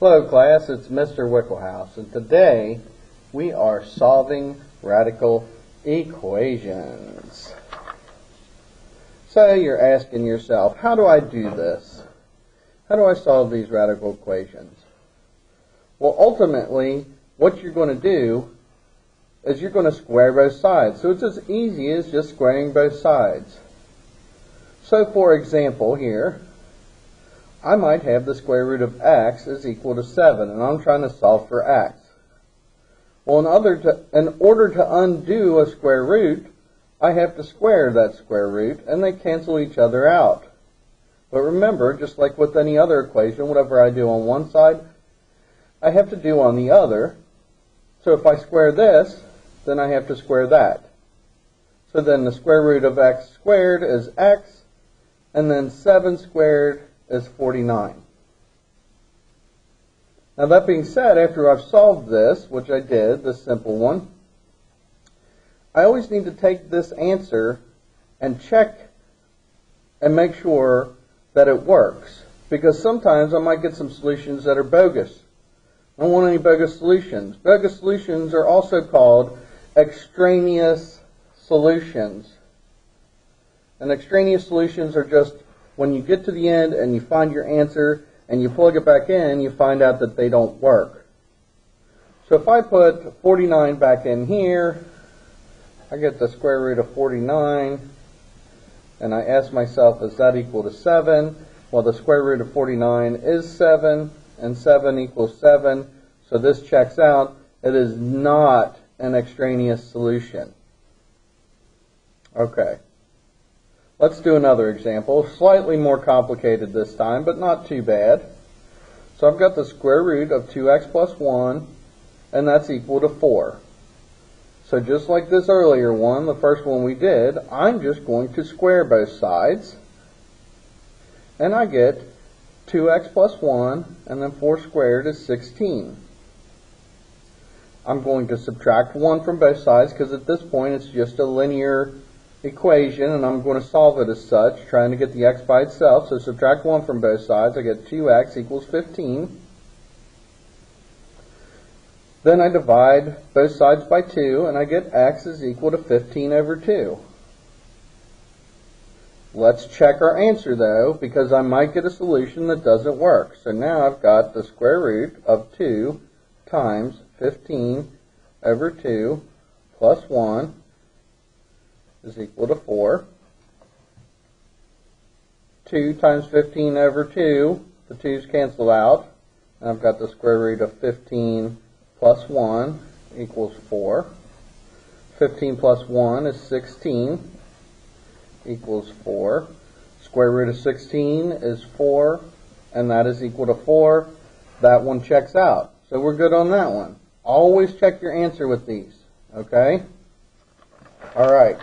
Hello class, it's Mr. Wicklehouse, and today we are solving radical equations. So you're asking yourself, how do I do this? How do I solve these radical equations? Well, ultimately, what you're going to do is you're going to square both sides. So it's as easy as just squaring both sides. So for example here, I might have the square root of x is equal to 7, and I'm trying to solve for x. Well, in order to undo a square root, I have to square that square root, and they cancel each other out. But remember, just like with any other equation, whatever I do on one side, I have to do on the other. So if I square this, then I have to square that. So then the square root of x squared is x, and then 7 squared is 49. Now that being said, after I've solved this, which I did, this simple one, I always need to take this answer and check and make sure that it works. Because sometimes I might get some solutions that are bogus. I don't want any bogus solutions. Bogus solutions are also called extraneous solutions. And extraneous solutions are just when you get to the end and you find your answer and you plug it back in, you find out that they don't work. So if I put 49 back in here, I get the square root of 49, and I ask myself, is that equal to 7? Well, the square root of 49 is 7, and 7 equals 7, so this checks out. It is not an extraneous solution. Okay. Let's do another example, slightly more complicated this time, but not too bad. So I've got the square root of 2x plus 1, and that's equal to 4. So just like this earlier one, the first one we did, I'm just going to square both sides, and I get 2x plus 1, and then 4 squared is 16. I'm going to subtract 1 from both sides, because at this point it's just a linear equation, and I'm going to solve it as such, trying to get the x by itself. So subtract 1 from both sides, I get 2x equals 15. Then I divide both sides by 2, and I get x is equal to 15 over 2. Let's check our answer though, because I might get a solution that doesn't work. So now I've got the square root of 2 times 15 over 2 plus 1 is equal to 4. 2 times 15 over 2, the 2's cancel out, and I've got the square root of 15 plus 1 equals 4. 15 plus 1 is 16 equals 4. Square root of 16 is 4, and that is equal to 4. That one checks out. So we're good on that one. Always check your answer with these. Okay? Alright.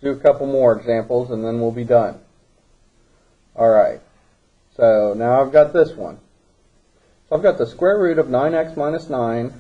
Do a couple more examples and then we'll be done. Alright, so now I've got this one. So I've got the square root of 9x minus 9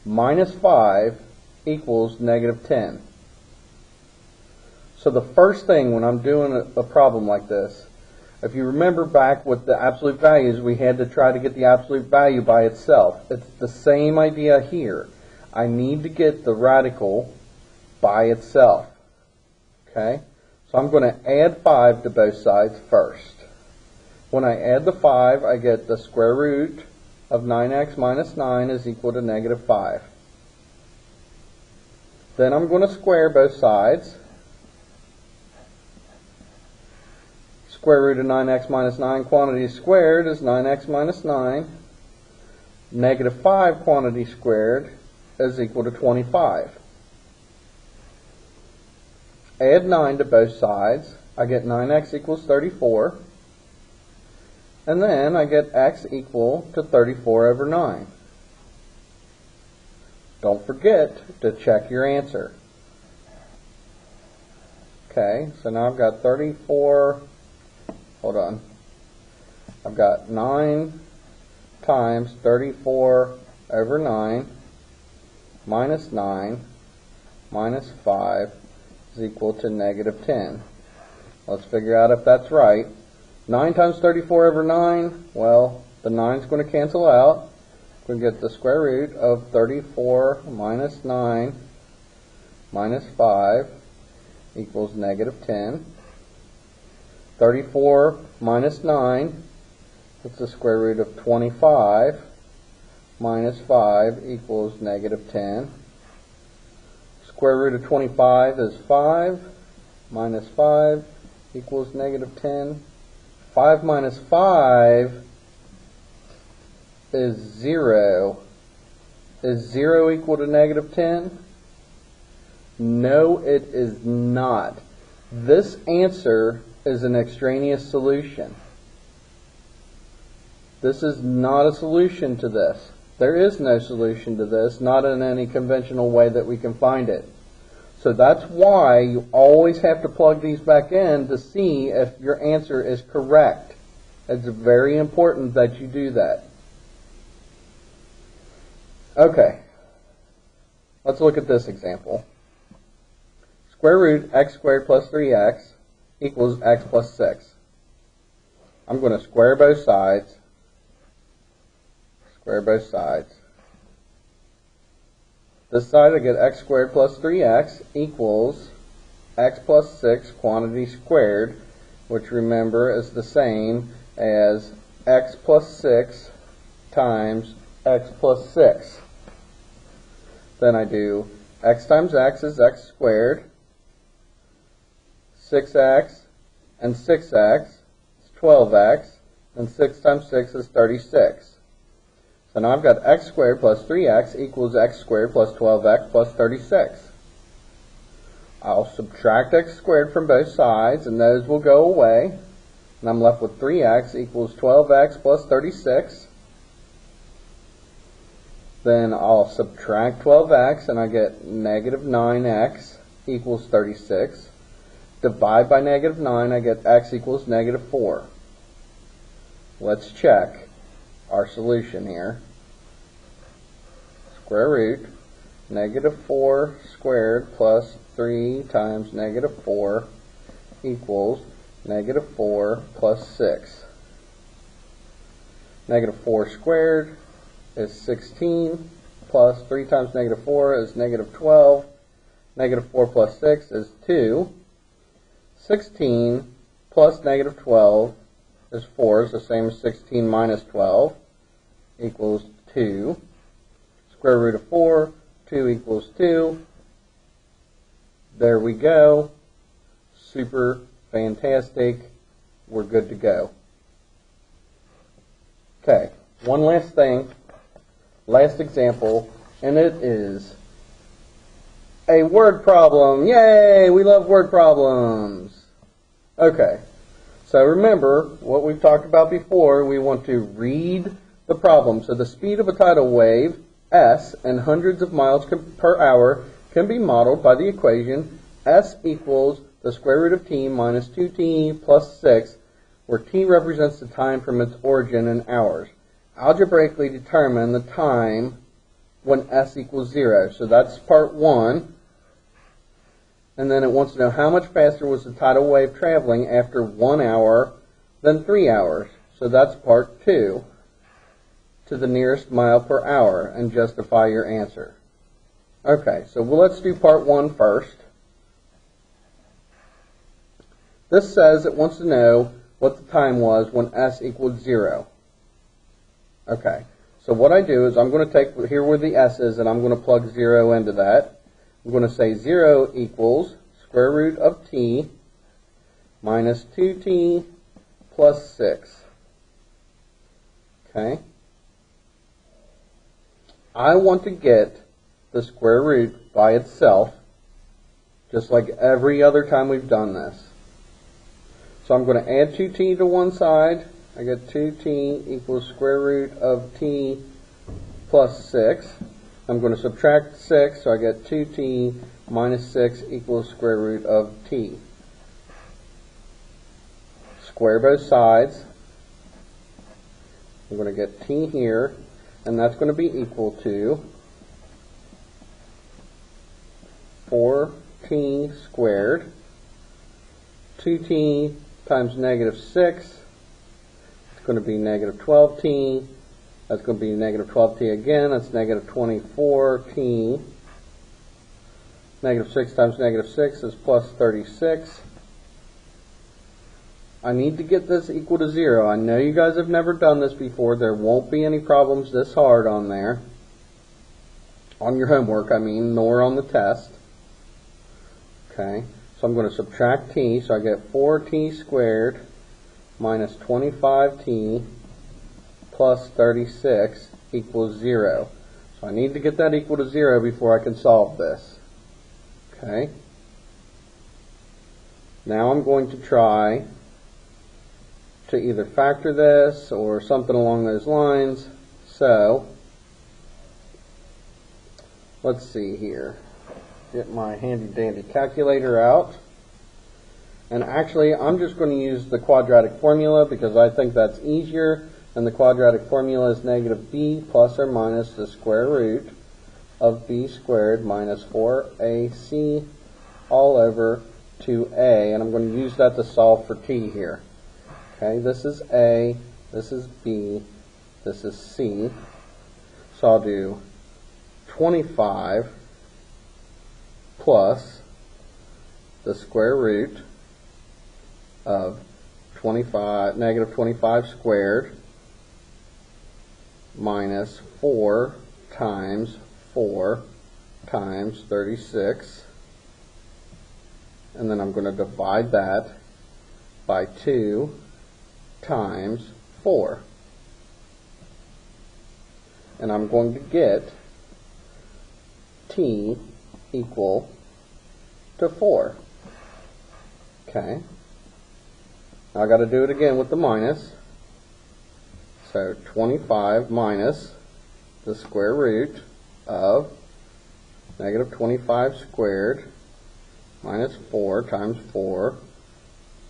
minus 5 equals negative 10. So the first thing when I'm doing a problem like this, if you remember back with the absolute values, we had to try to get the absolute value by itself. It's the same idea here. I need to get the radical by itself. Okay, so I'm going to add 5 to both sides first. When I add the 5, I get the square root of 9x minus 9 is equal to negative 5. Then I'm going to square both sides. Square root of 9x minus 9 quantity squared is 9x minus 9. Negative 5 quantity squared is equal to 25. Add 9 to both sides, I get 9x equals 34, and then I get x equal to 34 over 9. Don't forget to check your answer. Okay, so now I've got 34, hold on, I've got 9 times 34 over 9 minus 9 minus 5 is equal to negative 10. Let's figure out if that's right. 9 times 34 over 9, well, The 9 is going to cancel out. We're going to get the square root of 34 minus 9 minus 5 equals negative 10. 34 minus 9, that's the square root of 25 minus 5 equals negative 10. Square root of 25 is 5 minus 5 equals negative 10. 5 minus 5 is 0. Is 0 equal to negative 10? No, it is not. This answer is an extraneous solution. This is not a solution to this. There is no solution to this, not in any conventional way that we can find it. So that's why you always have to plug these back in to see if your answer is correct. It's very important that you do that. Okay, let's look at this example. Square root x squared plus 3x equals x plus 6. I'm going to square both sides. Square both sides. This side I get x squared plus 3x equals x plus 6 quantity squared, which remember is the same as x plus 6 times x plus 6. Then I do x times x is x squared, 6x and 6x is 12x, and 6 times 6 is 36. So now I've got x squared plus 3x equals x squared plus 12x plus 36. I'll subtract x squared from both sides, and those will go away. And I'm left with 3x equals 12x plus 36. Then I'll subtract 12x, and I get negative 9x equals 36. Divide by negative 9, I get x equals negative 4. Let's check our solution here. Square root negative 4 squared plus 3 times negative 4 equals negative 4 plus 6. Negative 4 squared is 16 plus 3 times negative 4 is negative 12. Negative 4 plus 6 is 2. 16 plus negative 12 is 4, is the same as 16 minus 12, equals 2. Square root of 4, 2 equals 2. There we go. Super fantastic. We're good to go. Okay, one last thing, last example, and it is a word problem. Yay, we love word problems. Okay, so remember what we've talked about before. We want to read the problem. So the speed of a tidal wave, s, in hundreds of miles per hour can be modeled by the equation s equals the square root of t minus 2t plus 6, where t represents the time from its origin in hours. Algebraically determine the time when s equals 0. So that's part 1. And then it wants to know how much faster was the tidal wave traveling after 1 hour than 3 hours. So that's part 2, to the nearest mile per hour, and justify your answer. Okay, so let's do part 1 first. This says it wants to know what the time was when s equaled 0. Okay, so what I do is I'm going to take, here where the s is, and I'm going to plug 0 into that. I'm going to say 0 equals square root of t minus 2t plus 6. Okay. I want to get the square root by itself, just like every other time we've done this. So I'm going to add 2t to one side. I get 2t equals square root of t plus 6. I'm going to subtract 6, so I get 2t minus 6 equals square root of t. Square both sides. I'm going to get t here, and that's going to be equal to 4t squared, 2t times negative 6 It's going to be negative 12t. That's going to be negative 12t again. That's negative 24t. Negative 6 times negative 6 is plus 36. I need to get this equal to 0. I know you guys have never done this before. There won't be any problems this hard on there. On your homework, I mean, nor on the test. Okay, so I'm going to subtract t, so I get 4t squared minus 25t plus 36 equals 0. So I need to get that equal to 0 before I can solve this. Okay, now I'm going to try to either factor this or something along those lines. So let's see here. Get my handy dandy calculator out. And actually, I'm just going to use the quadratic formula because I think that's easier. And the quadratic formula is negative b plus or minus the square root of b squared minus 4ac all over 2a. And I'm going to use that to solve for t here. Okay, this is a, this is b, this is c. So I'll do 25 plus the square root of negative 25 squared minus 4 times 4 times 36, and then I'm going to divide that by 2 times 4, and I'm going to get t equal to 4. Okay, now I got to do it again with the minus. So 25 minus the square root of negative 25 squared minus 4 times 4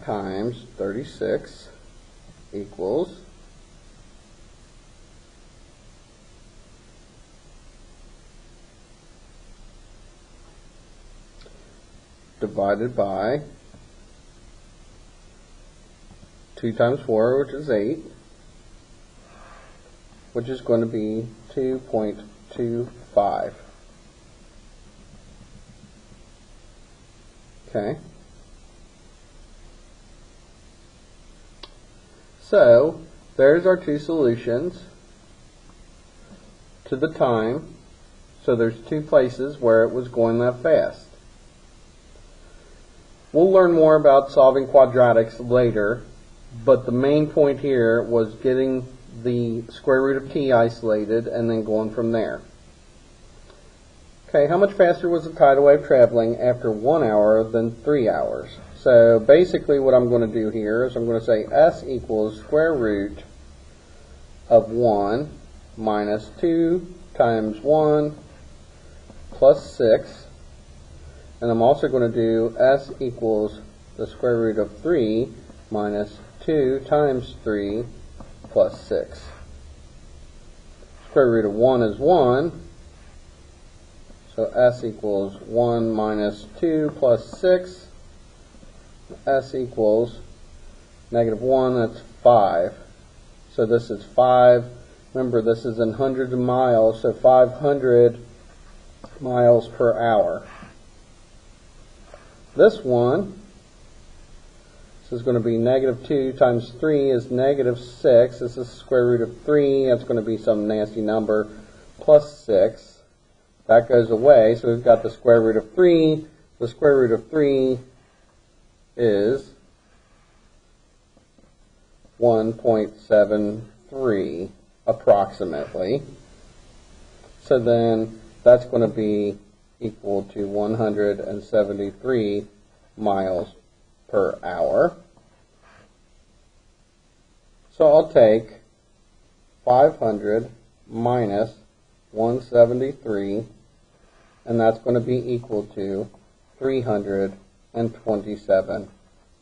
times 36 equals divided by 2 times 4, which is 8, which is going to be 2.25. Okay. So, there's our two solutions to the time. So there's two places where it was going that fast. We'll learn more about solving quadratics later, but the main point here was getting the square root of t isolated and then going from there. Okay, how much faster was the tidal wave traveling after 1 hour than 3 hours? So basically what I'm going to do here is I'm going to say s equals square root of 1 minus 2 times 1 plus 6. And I'm also going to do s equals the square root of 3 minus 2 times 3 plus 6. Square root of 1 is 1. So s equals 1 minus 2 plus 6. S equals negative 1, that's 5. So this is 5. Remember, this is in hundreds of miles, so 500 miles per hour. This one, this is going to be negative 2 times 3 is negative 6. This is the square root of 3. That's going to be some nasty number. Plus 6. That goes away. So we've got the square root of 3. The square root of 3 is 1.73 approximately. So then that's going to be equal to 173 miles per hour. So I'll take 500 minus 173, and that's going to be equal to 327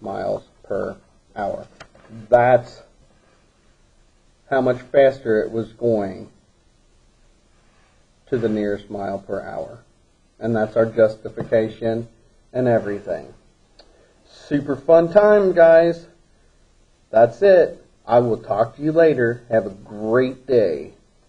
miles per hour. That's how much faster it was going to the nearest mile per hour. And that's our justification and everything. Super fun time, guys. That's it. I will talk to you later. Have a great day.